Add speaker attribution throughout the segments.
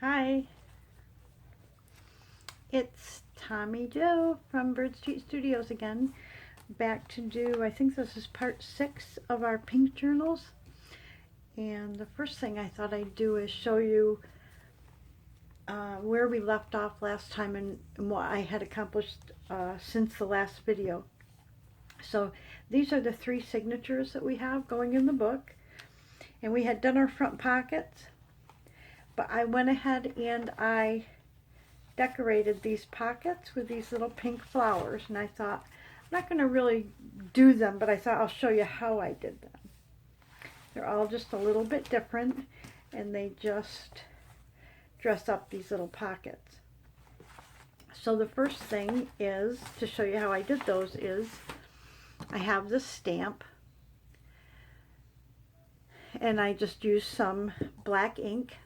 Speaker 1: Hi, it's Tommy Joe from Bird Street Studios again, back to do, I think this is part 6 of our pink journals. And the first thing I thought I'd do is show you where we left off last time and what I had accomplished since the last video. So these are the 3 signatures that we have going in the book, and we had done our front pockets, but I went ahead and I decorated these pockets with these little pink flowers, and I thought I'm not going to really do them, but I thought I'll show you how I did them. They're all just a little bit different, and they just dress up these little pockets. So the first thing is to show you how I did those is I have this stamp, and I just used some black ink.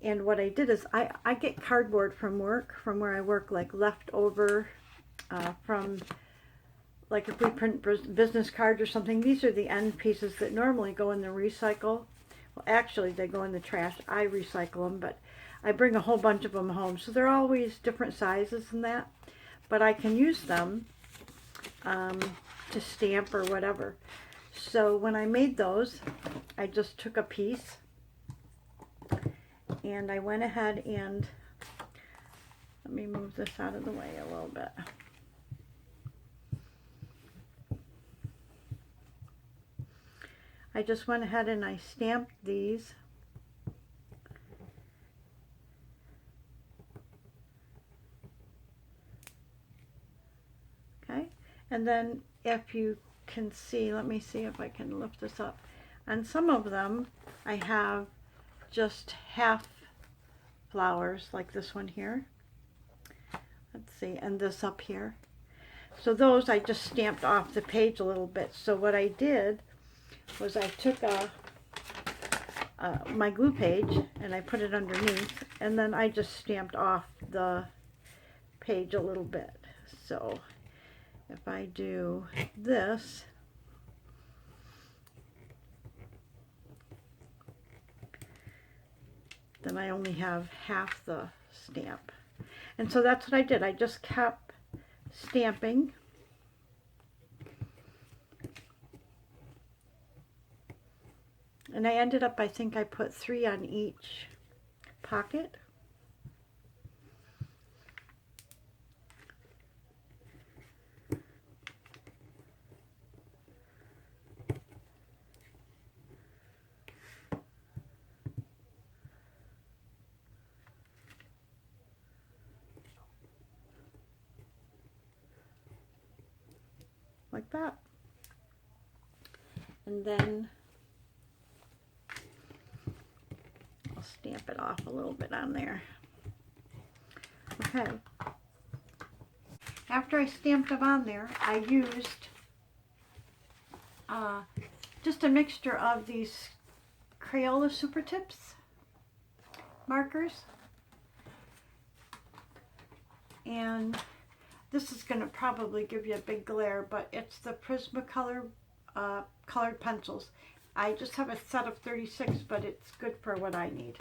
Speaker 1: And what I did is I get cardboard from where I work, like leftover from, like if we print business cards or something. These are the end pieces that normally go in the recycle. Well, actually they go in the trash. I recycle them, but I bring a whole bunch of them home. So they're always different sizes and that. But I can use them to stamp or whatever. So when I made those, I just took a piece and I went ahead and, let me move this out of the way a little bit. I just went ahead and I stamped these. Okay, and then if you can see, let me see if I can lift this up. On some of them, I have just half flowers, like this one here. Let's see, and this up here. So those I just stamped off the page a little bit. So what I did was I took my glue page and I put it underneath, and then I just stamped off the page a little bit. So if I do this, then I only have half the stamp. And so that's what I did. I just kept stamping. And I ended up, I think I put 3 on each pocket. Like that. And then I'll stamp it off a little bit on there. Okay. After I stamped them on there, I used just a mixture of these Crayola Super Tips markers. And this is going to probably give you a big glare, but it's the Prismacolor colored pencils. I just have a set of 36, but it's good for what I need.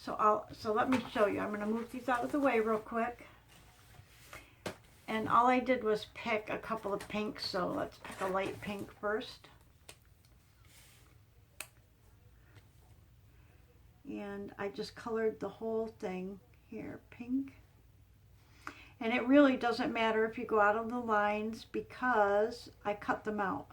Speaker 1: So let me show you. I'm going to move these out of the way real quick. And all I did was pick a couple of pinks, so let's pick a light pink first. And I just colored the whole thing here pink. And it really doesn't matter if you go out on the lines because I cut them out.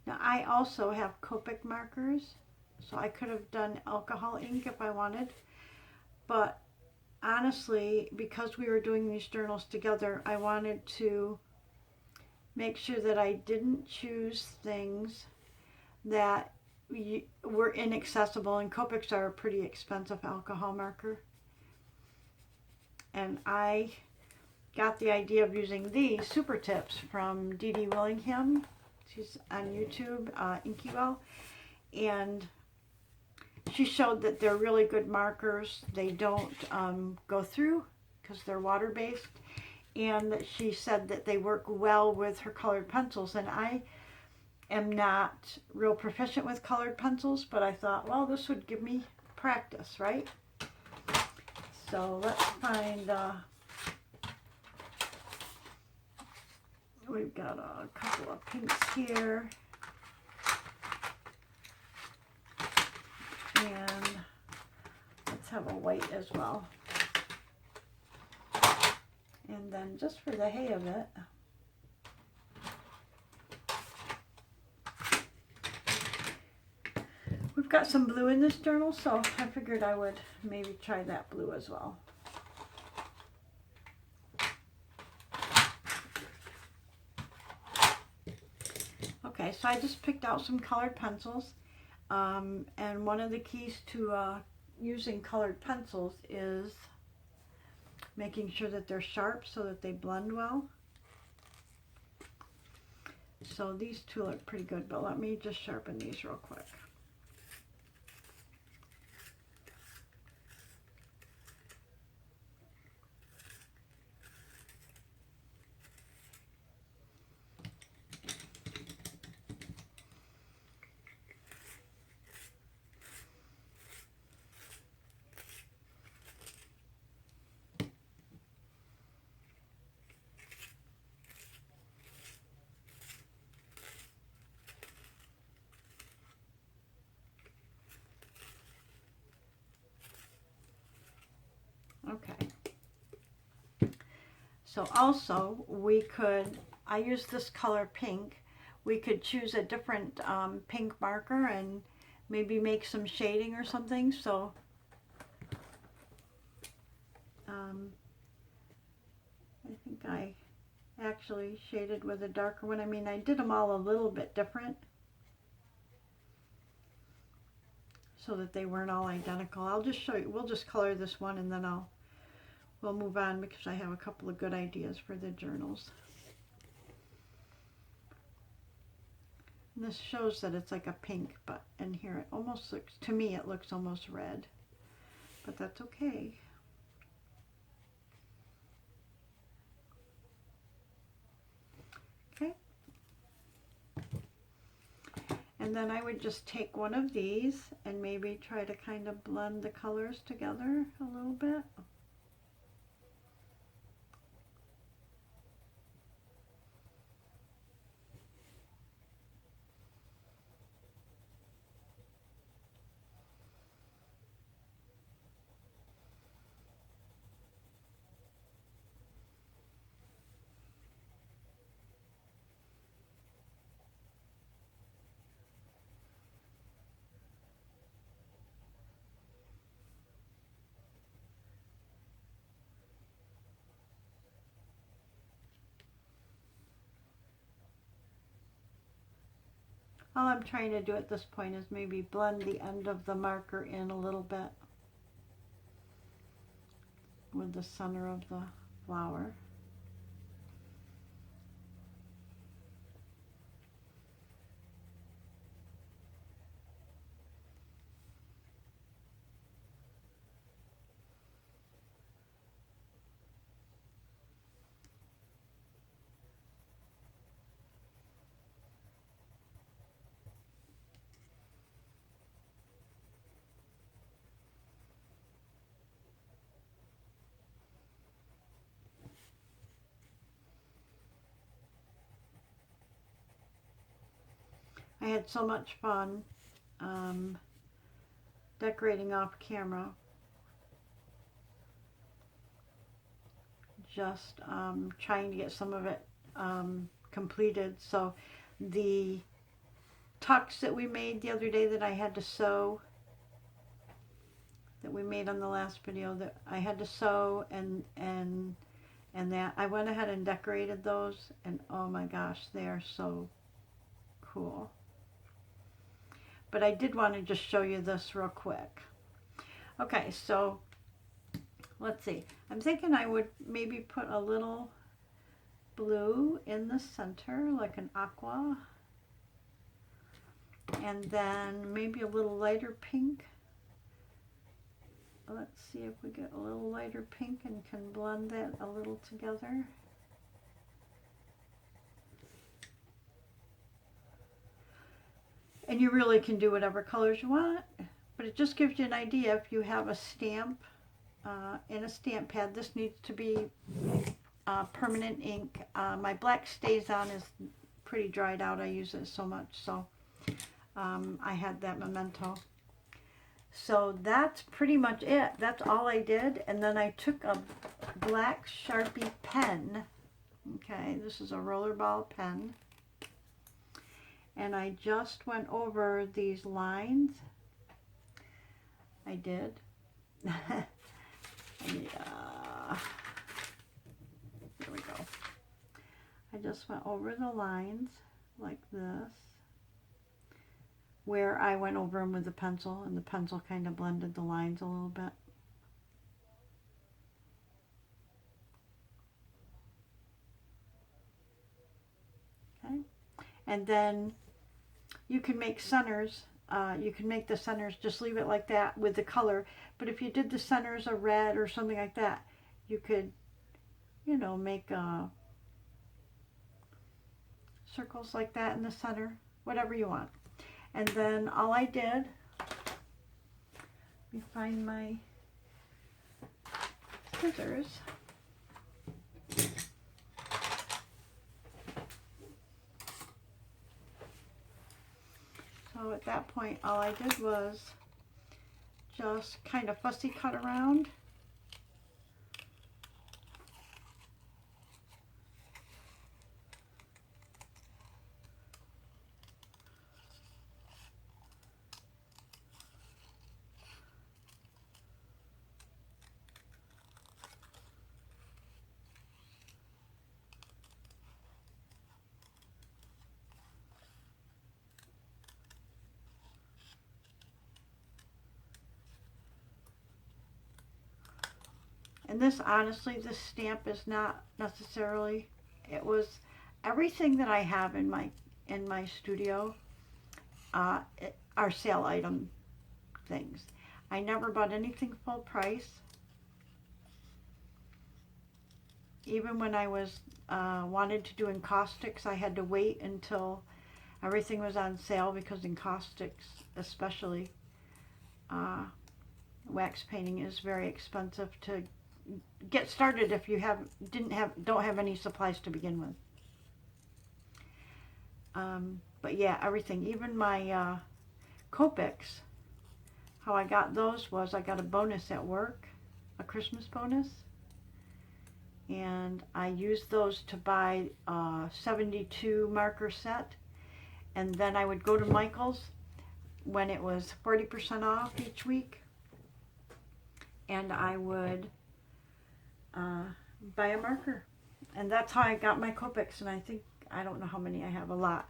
Speaker 1: Now I also have Copic markers, so I could have done alcohol ink if I wanted, but honestly, because we were doing these journals together, I wanted to make sure that I didn't choose things that were inaccessible, and Copics are a pretty expensive alcohol marker. and I got the idea of using these super tips from Dee Dee Willingham. She's on YouTube, Inkywell, and she showed that they're really good markers. They don't go through because they're water-based, and that she said that they work well with her colored pencils. And I am not real proficient with colored pencils, but I thought, well, this would give me practice, right? So let's find, we've got a couple of pinks here. And let's have a white as well. And then just for the hay of it, we've got some blue in this journal, so I figured I would maybe try that blue as well. Okay, so I just picked out some colored pencils. And one of the keys to using colored pencils is making sure that they're sharp so that they blend well. So these two look pretty good, but let me just sharpen these real quick. Okay. So also we could, I use this color pink, we could choose a different pink marker and maybe make some shading or something. So I think I actually shaded with a darker one. I mean, I did them all a little bit different so that they weren't all identical. I'll just show you, we'll just color this one and then we'll move on because I have a couple of good ideas for the journals. And this shows that it's like a pink, but in here it almost looks, to me it looks almost red, but that's okay. Okay. And then I would just take one of these and maybe try to kind of blend the colors together a little bit. All I'm trying to do at this point is maybe blend the end of the marker in a little bit with the center of the flower. I had so much fun decorating off camera, just trying to get some of it completed. So the tucks that we made the other day that I had to sew, that we made on the last video, that I had to sew, and that I went ahead and decorated those, and oh my gosh, they are so cool. But I did want to just show you this real quick. Okay, so let's see. I'm thinking I would maybe put a little blue in the center, like an aqua. And then maybe a little lighter pink. Let's see if we get a little lighter pink and can blend that a little together. And you really can do whatever colors you want, but it just gives you an idea. If you have a stamp in a stamp pad, this needs to be permanent ink. My black stays on is pretty dried out. I use it so much, so I had that memento. So that's pretty much it. That's all I did. And then I took a black Sharpie pen. Okay, this is a rollerball pen. And I just went over these lines. I did. Yeah. There we go. I just went over the lines like this, where I went over them with the pencil, and the pencil kind of blended the lines a little bit. Okay. And then you can make centers. You can make the centers, just leave it like that with the color. But if you did the centers a red or something like that, you could, you know, make circles like that in the center, whatever you want. And then all I did, let me find my scissors. So at that point, all I did was just kind of fussy cut around. And this, honestly, this stamp is not necessarily, it was everything that I have in my studio are sale item things. I never bought anything full price. Even when I was wanted to do encaustics, I had to wait until everything was on sale, because encaustics, especially wax painting, is very expensive to get started if you don't have any supplies to begin with. But yeah, everything, even my Copics, how I got those was I got a bonus at work, a Christmas bonus, and I used those to buy a 72 marker set, and then I would go to Michael's when it was 40% off each week, and I would buy a marker. And that's how I got my Copics, and I don't know how many I have, a lot.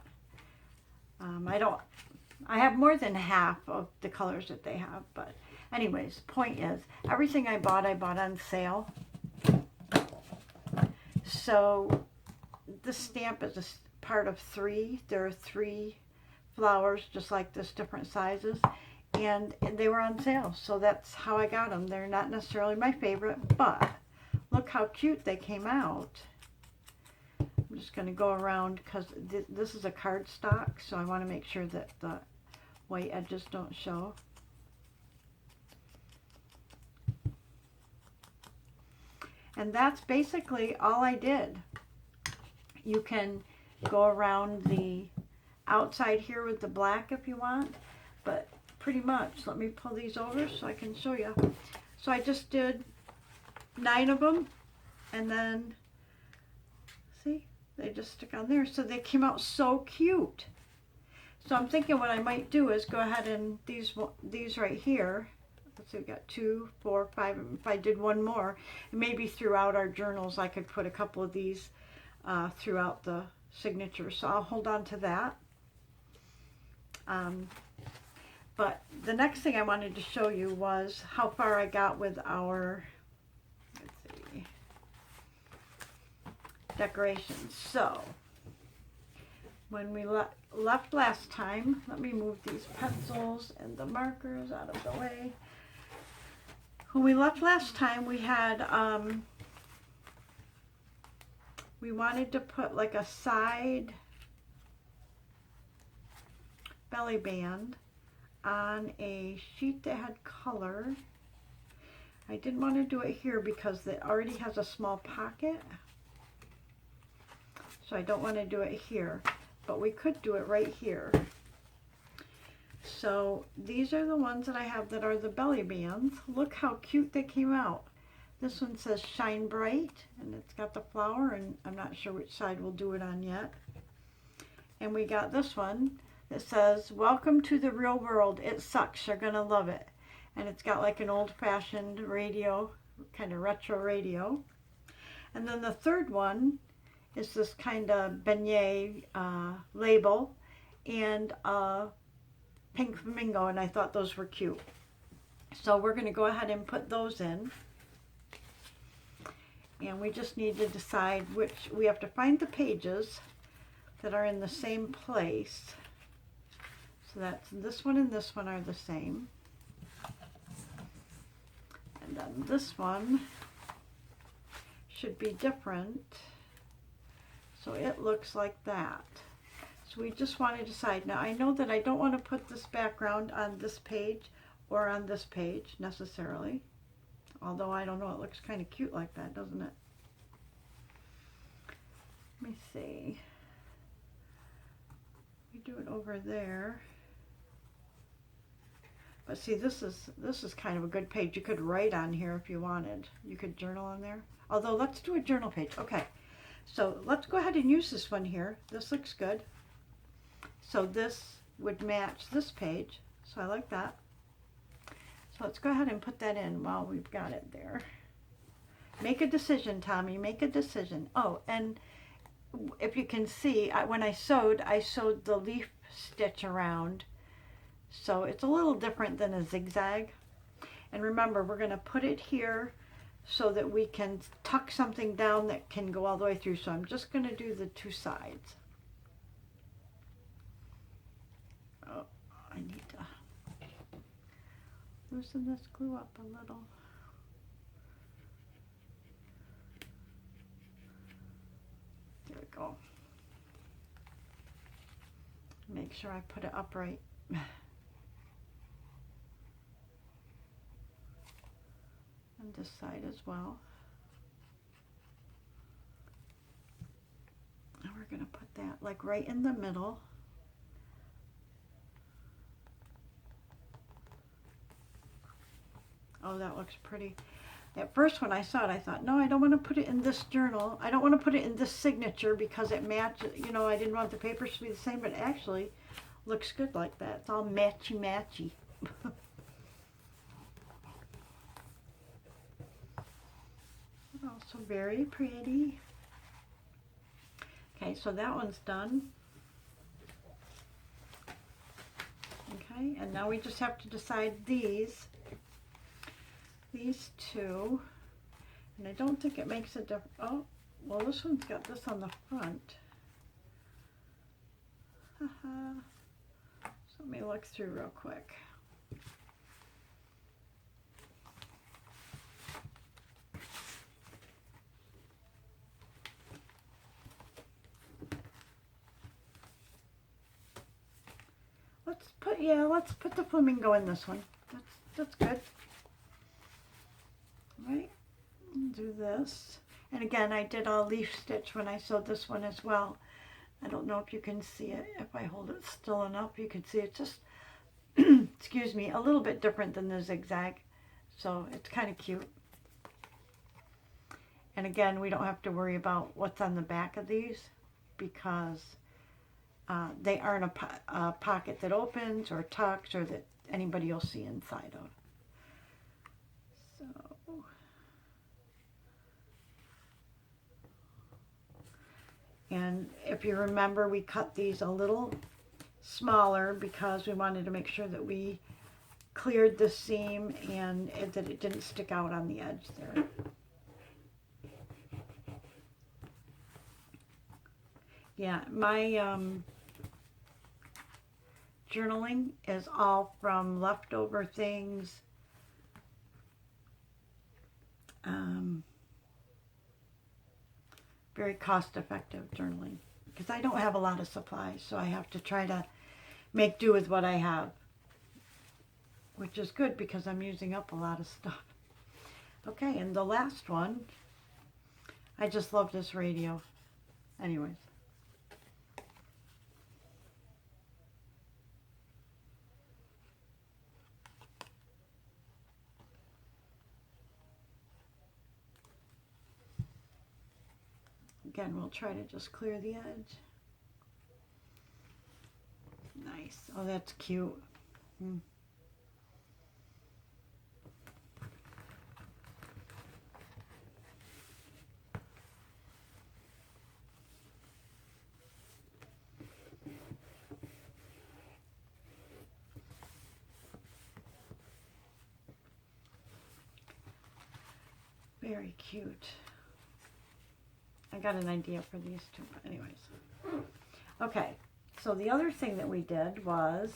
Speaker 1: I have more than half of the colors that they have, but anyways, point is, everything I bought on sale. So this stamp is a part of 3. There are 3 flowers just like this, different sizes, and they were on sale, so that's how I got them. They're not necessarily my favorite, but look how cute they came out. I'm just going to go around because this is a cardstock, so I want to make sure that the white edges don't show. And that's basically all I did. You can go around the outside here with the black if you want, but pretty much, let me pull these over so I can show you. So I just did 9 of them, and then see, they just stick on there, so they came out so cute. So I'm thinking what I might do is go ahead and these right here, let's see, we got 2, 4, 5, if I did one more, maybe throughout our journals I could put a couple of these throughout the signature, so I'll hold on to that. But the next thing I wanted to show you was how far I got with our decorations. So when we left last time, let me move these pencils and the markers out of the way. When we left last time, we had, we wanted to put like a side belly band on a sheet that had color. I didn't want to do it here because it already has a small pocket. So I don't want to do it here, but we could do it right here. So these are the ones that I have that are the belly bands. Look how cute they came out. This one says Shine Bright, and it's got the flower, and I'm not sure which side we'll do it on yet. And we got this one that says, Welcome to the real world. It sucks. You're going to love it. And it's got like an old-fashioned radio, kind of retro radio. And then the third one is this kind of beignet label and pink flamingo, and I thought those were cute. So we're going to go ahead and put those in. And we just need to decide which, we have to find the pages that are in the same place. So that's this one and this one are the same. And then this one should be different. So it looks like that. So we just want to decide. Now I know that I don't want to put this background on this page or on this page necessarily. Although I don't know, it looks kind of cute like that, doesn't it? Let me see. We do it over there. But see, this is kind of a good page. You could write on here if you wanted. You could journal on there. Although let's do a journal page. Okay. So let's go ahead and use this one here. This looks good. So this would match this page. So I like that. So let's go ahead and put that in while we've got it there. Make a decision, Tommy. Make a decision. Oh, and if you can see, when I sewed the leaf stitch around. So it's a little different than a zigzag. And remember, we're going to put it here so that we can tuck something down that can go all the way through. So I'm just going to do the two sides. Oh, I need to loosen this glue up a little. There we go. Make sure I put it upright. On this side as well. And we're going to put that like right in the middle. Oh, that looks pretty. At first when I saw it, I thought, no, I don't want to put it in this journal. I don't want to put it in this signature because it matches, you know, I didn't want the papers to be the same, but it actually looks good like that. It's all matchy-matchy. Also very pretty. Okay, so that one's done. Okay, and now we just have to decide these two. And I don't think it makes a difference. Oh, well, this one's got this on the front. Haha. So let me look through real quick. Let's put the flamingo in this one. That's good. All right, do this. And again, I did a leaf stitch when I sewed this one as well. I don't know if you can see it. If I hold it still enough, you can see it's just, excuse me, a little bit different than the zigzag. So it's kind of cute. And again, we don't have to worry about what's on the back of these because they aren't a pocket that opens or tucks or that anybody will see inside of. So, and if you remember, we cut these a little smaller because we wanted to make sure that we cleared the seam and that it didn't stick out on the edge there. Yeah, my journaling is all from leftover things. Very cost-effective journaling because I don't have a lot of supplies, so I have to try to make do with what I have, which is good because I'm using up a lot of stuff. Okay, and the last one, I just love this radio. Anyways. Again, we'll try to just clear the edge. Nice. Oh, that's cute. Very cute. I got an idea for these two, but anyways. Okay, so the other thing that we did was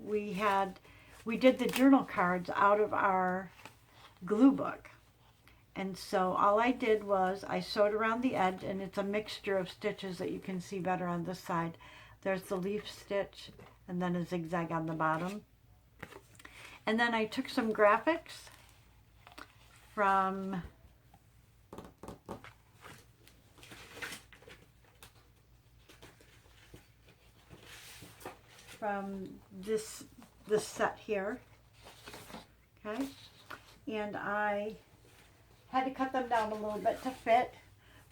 Speaker 1: we did the journal cards out of our glue book. And so all I did was I sewed around the edge, and it's a mixture of stitches that you can see better on this side. There's the leaf stitch and then a zigzag on the bottom. And then I took some graphics from this set here, okay, and I had to cut them down a little bit to fit,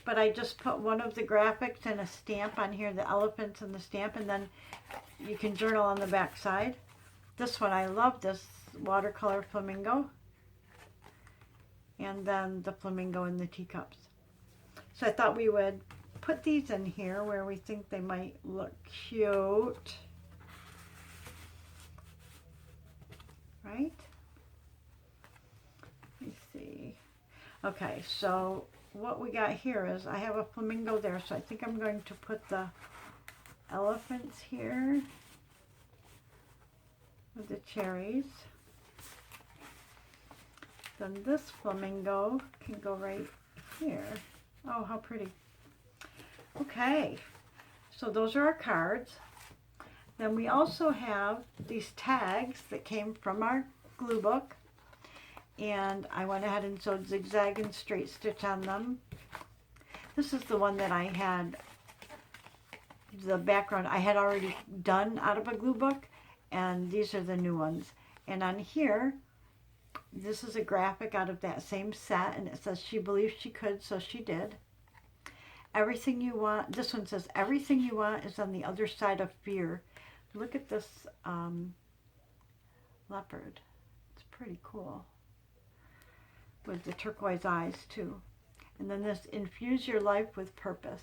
Speaker 1: but I just put one of the graphics and a stamp on here, the elephants and the stamp, and then you can journal on the back side. This one, I love this watercolor flamingo, and then the flamingo in the teacups. So I thought we would put these in here where we think they might look cute. Right? Let me see. Okay, so what we got here is I have a flamingo there, so I think I'm going to put the elephants here with the cherries. Then this flamingo can go right here. Oh, how pretty. Okay, so those are our cards. Then we also have these tags that came from our glue book, and I went ahead and sewed zigzag and straight stitch on them. This is the one that I had, the background I had already done out of a glue book, and these are the new ones. And on here, this is a graphic out of that same set, and it says she believed she could, so she did. Everything you want, this one says everything you want is on the other side of fear. Look at this leopard. It's pretty cool. With the turquoise eyes too. And then this, infuse your life with purpose.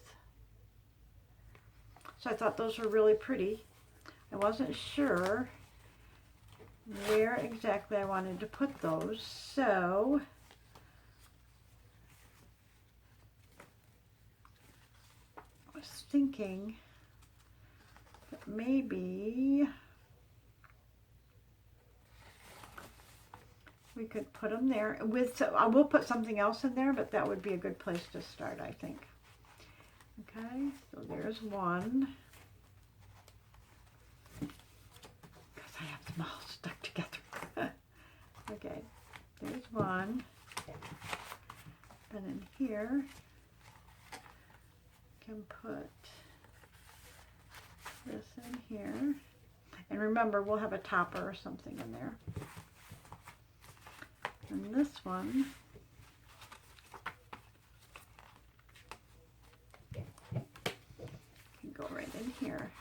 Speaker 1: So I thought those were really pretty. I wasn't sure where exactly I wanted to put those, so I was thinking that maybe we could put them there. I will put something else in there, but that would be a good place to start, I think. Okay, so there's one. Because I have them all stuck together. Okay, there's one. Then in here, can put this in here. And remember, we'll have a topper or something in there. And this one can go right in here.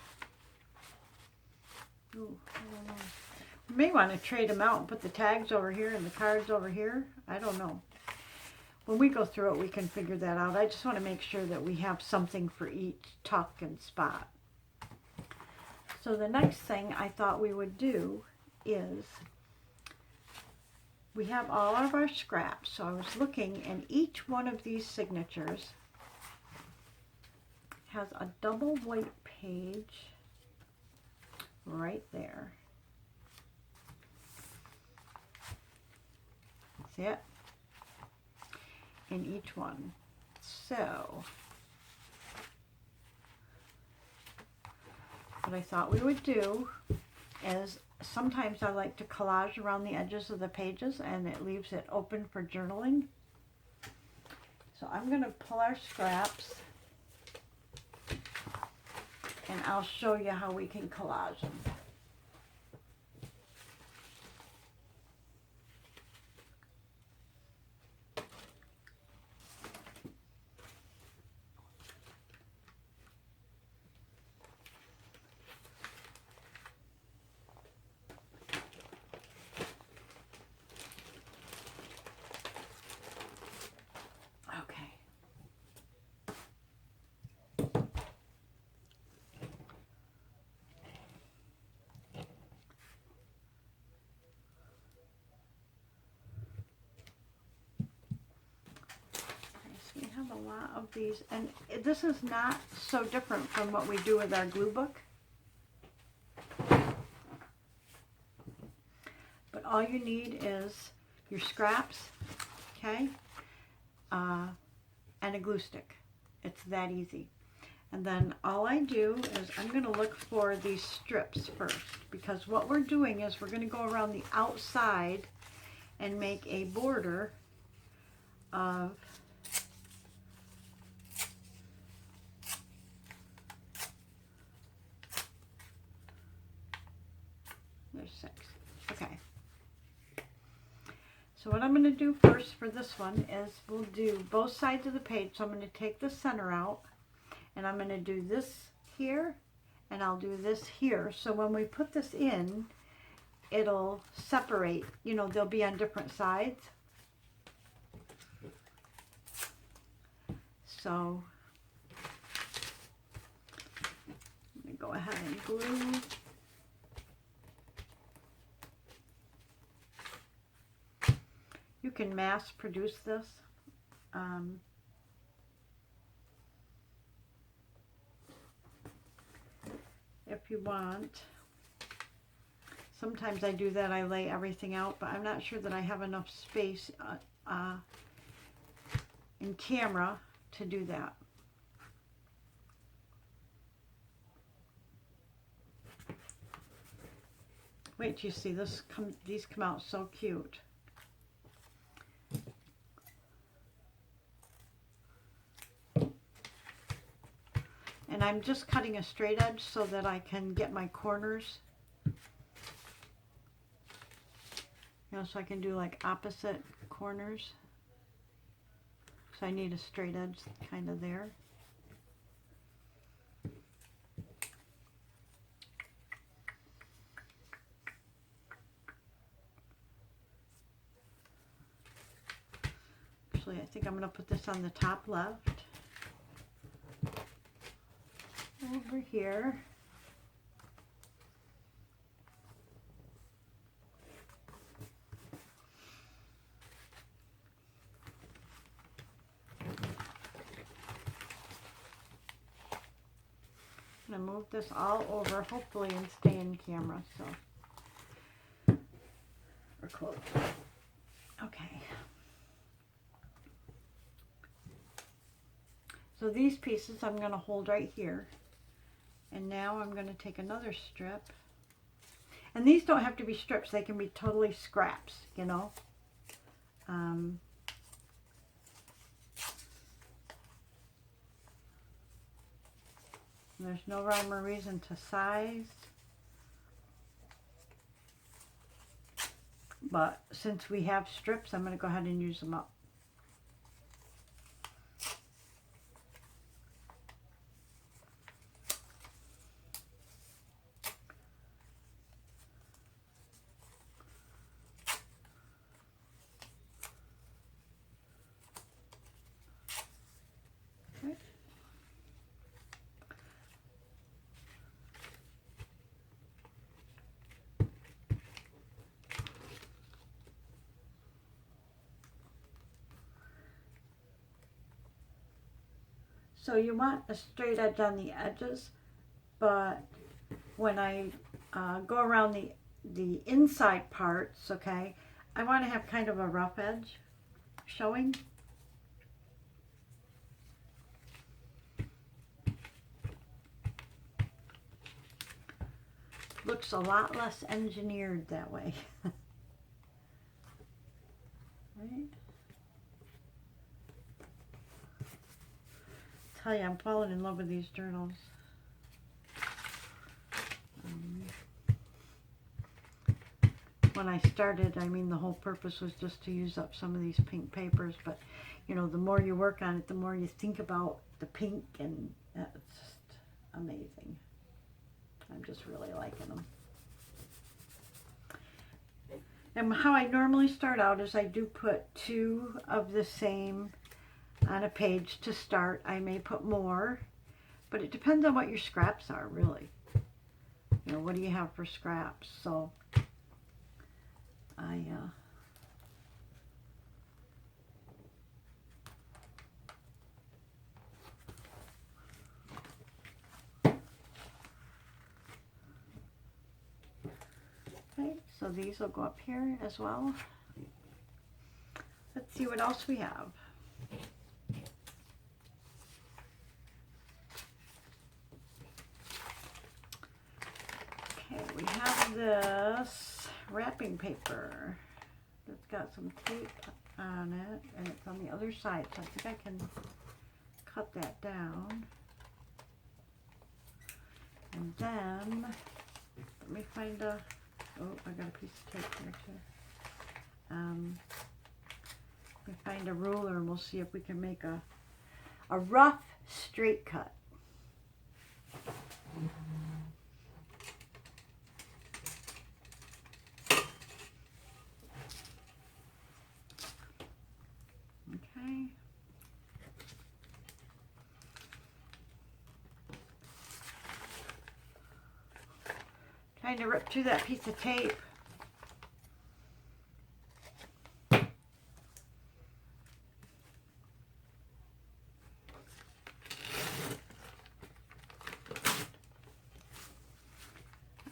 Speaker 1: Ooh, I don't know. You may want to trade them out and put the tags over here and the cards over here. I don't know. When we go through it, we can figure that out. I just want to make sure that we have something for each tuck and spot. So the next thing I thought we would do is, we have all of our scraps. So I was looking, and each one of these signatures has a double white page right there. See it? In each one. So, what I thought we would do is, sometimes I like to collage around the edges of the pages and it leaves it open for journaling. So I'm going to pull our scraps and I'll show you how we can collage them. A lot of these, and this is not so different from what we do with our glue book, but all you need is your scraps, okay, and a glue stick. It's that easy. And then all I do is I'm going to look for these strips first, because what we're doing is we're going to go around the outside and make a border of there's 6. Okay. So what I'm going to do first for this one is we'll do both sides of the page. So I'm going to take the center out and I'm going to do this here and I'll do this here. So when we put this in, it'll separate, you know, they'll be on different sides. So I'm going to go ahead and glue. You can mass produce this. If you want. Sometimes I do that, I lay everything out, but I'm not sure that I have enough space in camera to do that. Wait till you see this. These come out so cute. And I'm just cutting a straight edge so that I can get my corners. You know, so I can do like opposite corners. So I need a straight edge kind of there. Actually, I think I'm going to put this on the top left. Over here. I'm going to move this all over, hopefully, and stay in camera. So, or close. Okay. So these pieces I'm going to hold right here. And now I'm going to take another strip. And these don't have to be strips. They can be totally scraps, you know. There's no rhyme or reason to size. But since we have strips, I'm going to go ahead and use them up. So you want a straight edge on the edges, but when I go around the inside parts, okay, I want to have kind of a rough edge showing. Looks a lot less engineered that way. Right? Tell you, I'm falling in love with these journals. When I started, I mean, the whole purpose was just to use up some of these pink papers, but you know, the more you work on it, the more you think about the pink, and it's just amazing. I'm just really liking them. And how I normally start out is I do put 2 of the same on a page to start. I may put more, but it depends on what your scraps are, really. You know, what do you have for scraps? So okay, so these will go up here as well. Let's see what else we have. Okay, we have this wrapping paper that's got some tape on it, and it's on the other side, so I think I can cut that down. And then, let me find a, oh, I got a piece of tape here too. Let me find a ruler and we'll see if we can make a rough straight cut. Okay. Trying to rip through that piece of tape.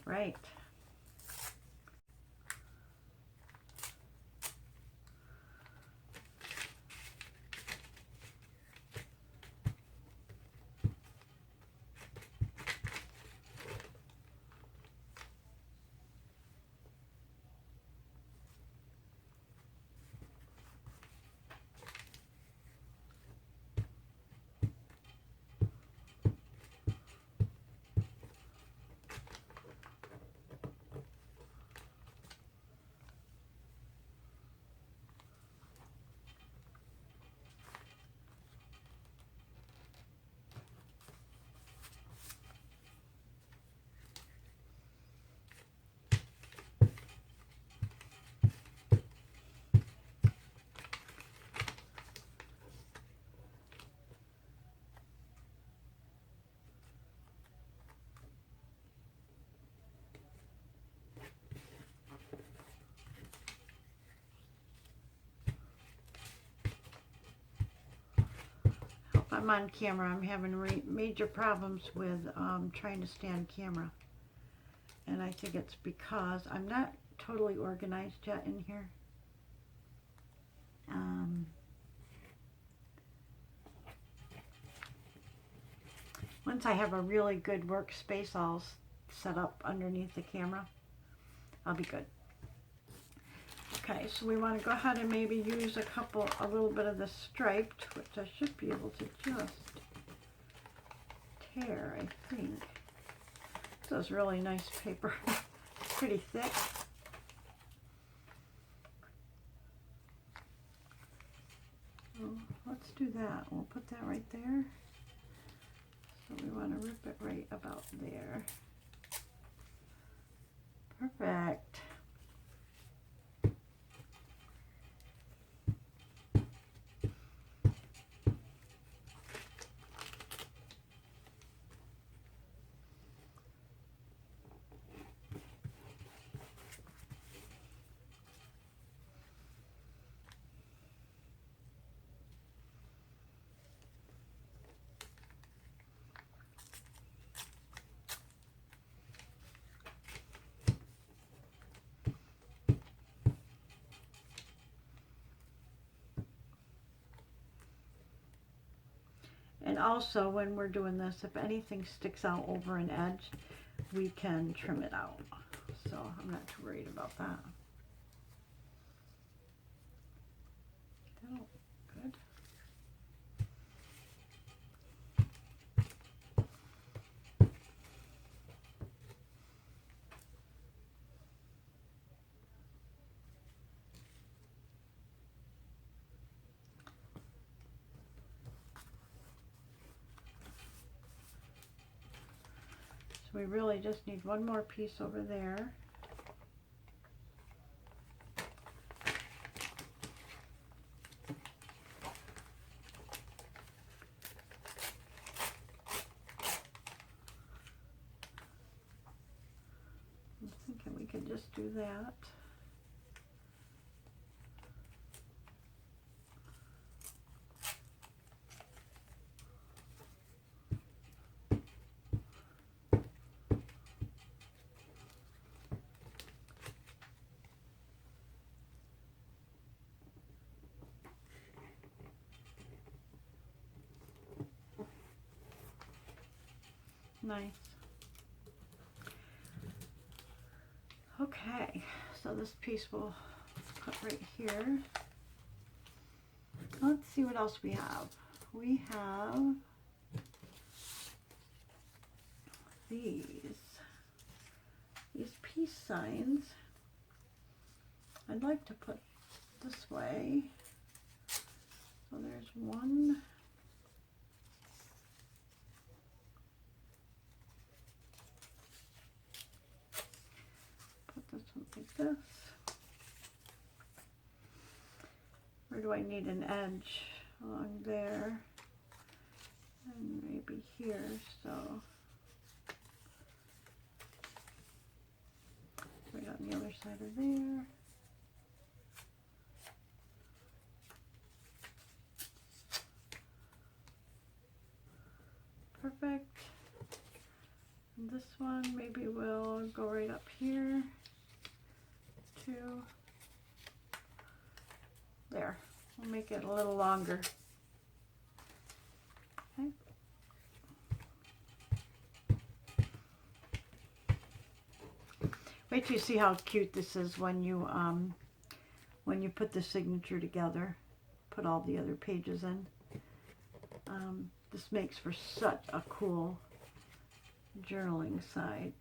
Speaker 1: Right. I'm on camera. I'm having major problems with trying to stand camera. And I think it's because I'm not totally organized yet in here. Once I have a really good workspace all set up underneath the camera, I'll be good. Okay, so we want to go ahead and maybe use a little bit of the striped, which I should be able to just tear, I think. This is really nice paper. It's pretty thick. So let's do that. We'll put that right there. So we want to rip it right about there. Perfect. And also, when we're doing this, if anything sticks out over an edge, we can trim it out. So I'm not too worried about that. Oh, good. We really just need one more piece over there. I'm thinking we could just do that. Nice. Okay, so this piece will put right here. Let's see what else we have. We have these peace signs. I'd like to put this way. So there's one. Put this one like this. Where do I need an edge? Along there. And maybe here, so right on the other side of there. Perfect. And this one maybe will go right up here too. There. We'll make it a little longer. Okay. Wait till you see how cute this is when you put the signature together. Put all the other pages in. This makes for such a cool journaling side.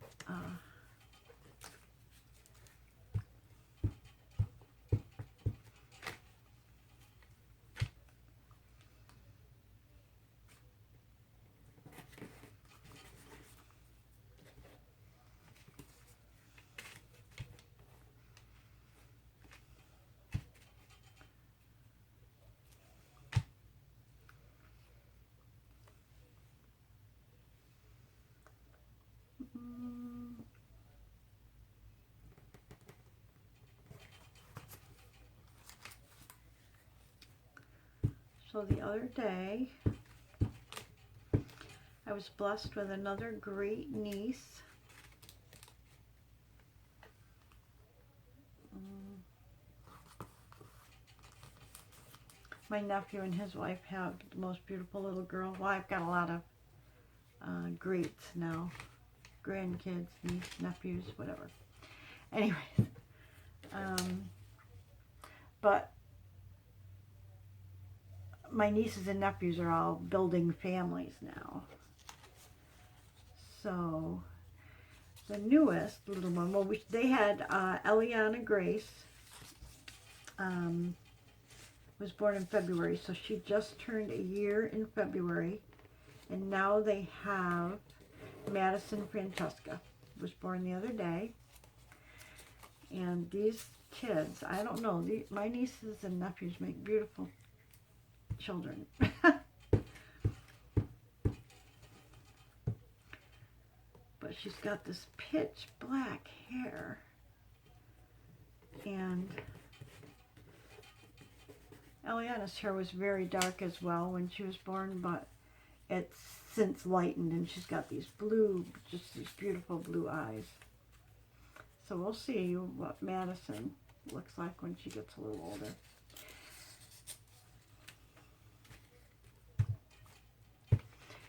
Speaker 1: So the other day, I was blessed with another great niece. My nephew and his wife have the most beautiful little girl. Well, I've got a lot of greats now. Grandkids, nieces, nephews, whatever. Anyways, but my nieces and nephews are all building families now. So the newest little one, well, they had Eliana Grace, was born in February, so she just turned a year in February, and now they have Madison Francesca, was born the other day, and these kids, I don't know, my nieces and nephews make beautiful children. But she's got this pitch black hair, and Eliana's hair was very dark as well when she was born, but it's since lightened, and she's got these blue, just these beautiful blue eyes. So we'll see what Madison looks like when she gets a little older.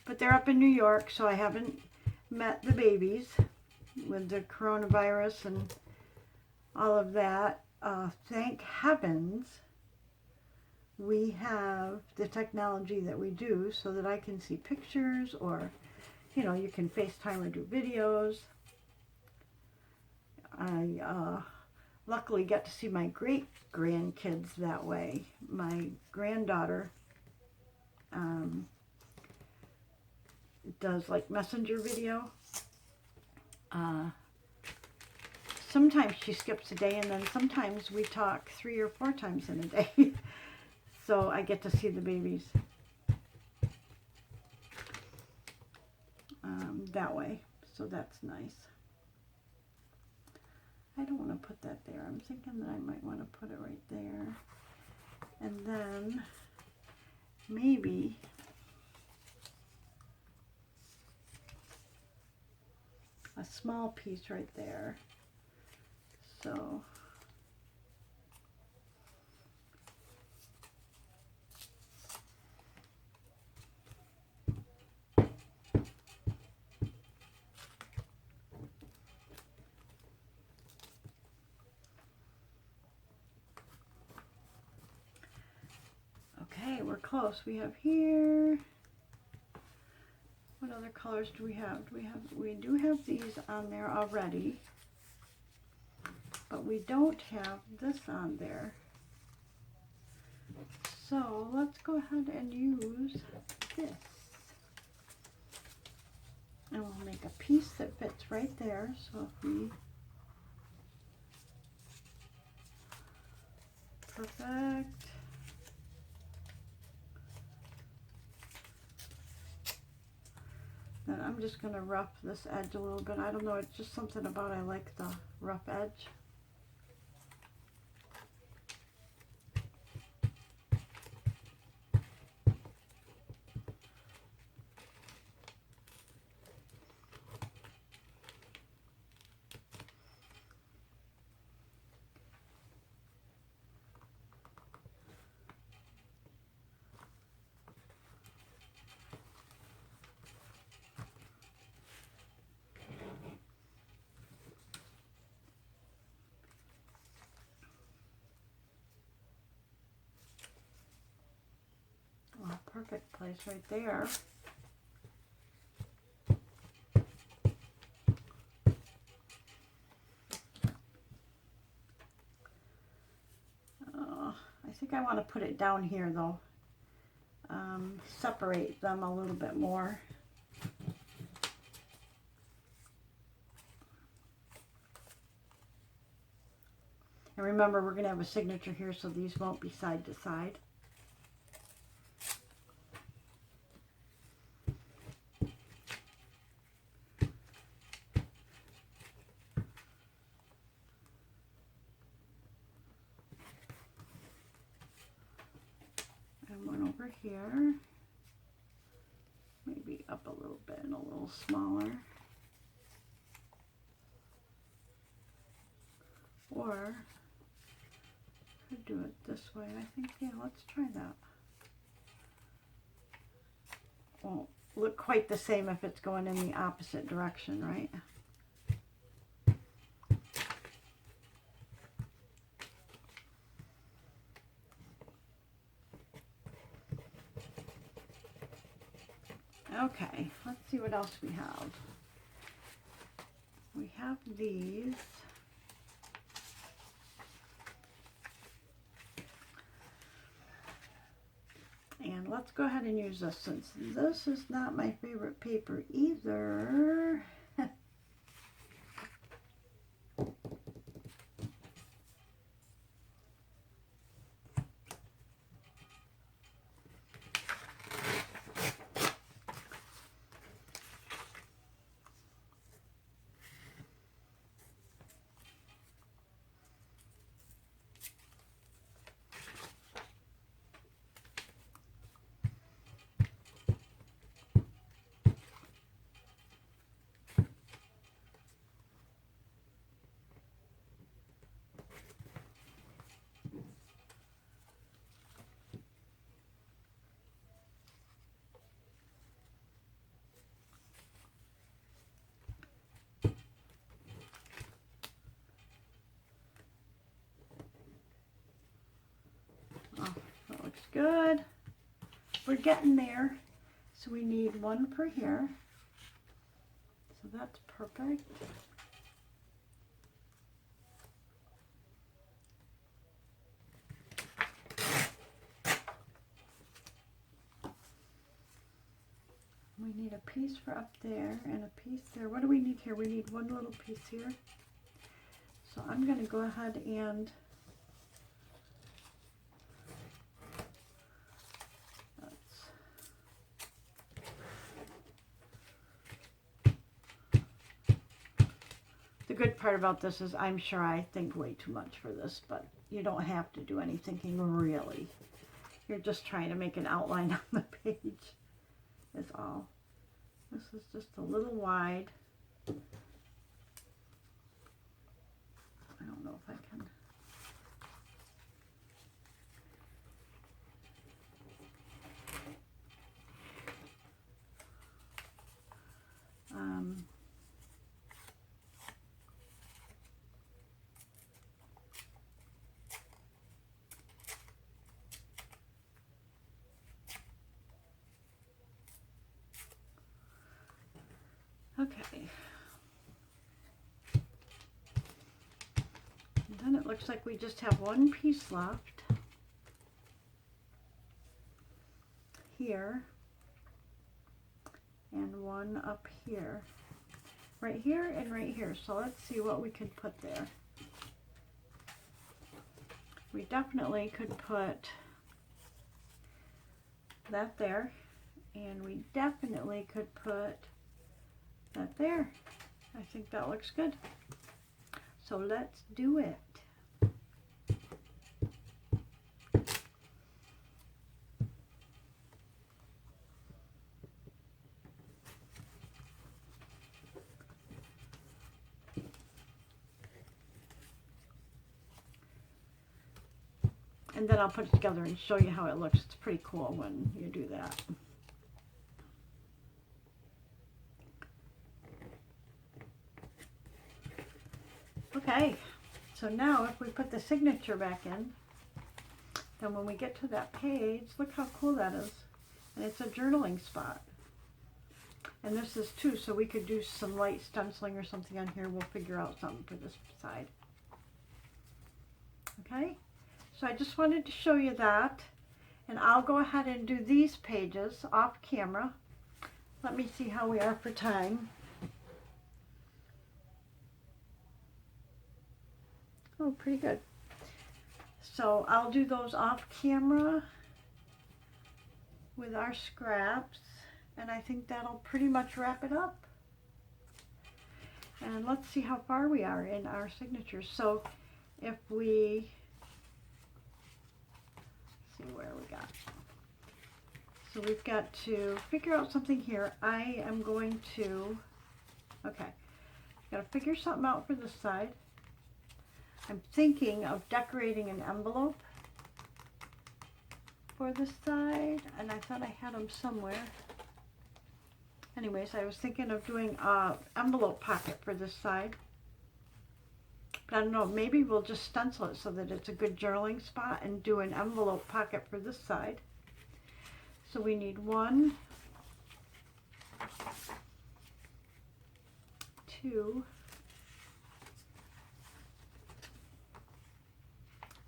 Speaker 1: but they're up in New York, so I haven't met the babies with the coronavirus and all of that. Thank heavens we have the technology that we do so that I can see pictures, or, you know, you can FaceTime or do videos. I luckily get to see my great-grandkids that way. My granddaughter does like messenger video. Sometimes she skips a day, and then sometimes we talk 3 or 4 times in a day. So I get to see the babies that way. So that's nice. I don't want to put that there. I'm thinking that I might want to put it right there. And then maybe a small piece right there. So okay, we're close. We have here, what other colors do we have? We do have these on there already, but we don't have this on there. So let's go ahead and use this. And we'll make a piece that fits right there. So if we, perfect. Then I'm just going to rough this edge a little bit. I don't know, it's just something about I like the rough edge. Well, perfect place right there. I think I want to put it down here though. Separate them a little bit more. And remember, we're going to have a signature here, so these won't be side to side. And one over here. Maybe up a little bit and a little smaller. Or could do it this way. I think, yeah, let's try that. Won't look quite the same if it's going in the opposite direction, right? Okay, let's see what else we have. We have these. And let's go ahead and use this, since this is not my favorite paper either. good. We're getting there. So we need one per here. So that's perfect. We need a piece for up there and a piece there. What do we need here? We need one little piece here. So I'm going to go ahead and the good part about this is I'm sure I think way too much for this, but you don't have to do any thinking really. You're just trying to make an outline on the page is all. This is just a little wide. I don't know if I can. Okay. And then it looks like we just have one piece left here and one up here. Right here and right here. So let's see what we can put there. We definitely could put that there, and we definitely could put that there. I think that looks good. So let's do it. And then I'll put it together and show you how it looks. It's pretty cool when you do that. Okay, so now if we put the signature back in, then when we get to that page, look how cool that is. And it's a journaling spot. And this is too, so we could do some light stenciling or something on here. We'll figure out something for this side. Okay, so I just wanted to show you that. And I'll go ahead and do these pages off camera. Let me see how we are for time. Oh, pretty good. So I'll do those off camera with our scraps, and I think that'll pretty much wrap it up. And let's see how far we are in our signatures. So if we see where we got. So we've got to figure out something here. I am going to, okay, got to figure something out for this side. I'm thinking of decorating an envelope for this side, and I thought I had them somewhere. Anyways, I was thinking of doing an envelope pocket for this side. But I don't know, maybe we'll just stencil it so that it's a good journaling spot and do an envelope pocket for this side. So we need 1, 2,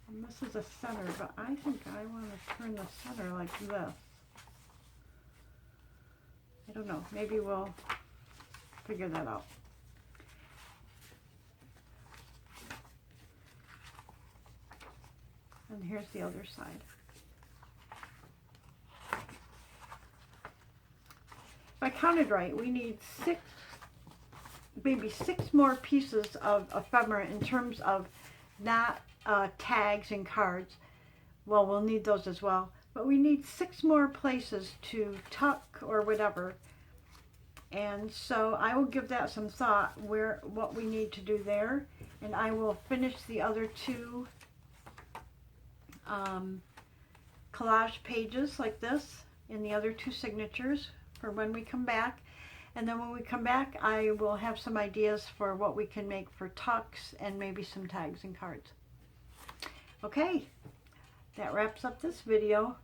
Speaker 1: and this is a center, but I think I want to turn the center like this. I don't know, maybe we'll figure that out. And here's the other side. If I counted right, we need 6, maybe 6 more pieces of ephemera in terms of not tags and cards. Well, we'll need those as well. But we need 6 more places to tuck or whatever. And so I will give that some thought, what we need to do there. And I will finish the other 2 collage pages like this in the other 2 signatures for when we come back. And then when we come back, I will have some ideas for what we can make for tucks and maybe some tags and cards. Okay, that wraps up this video.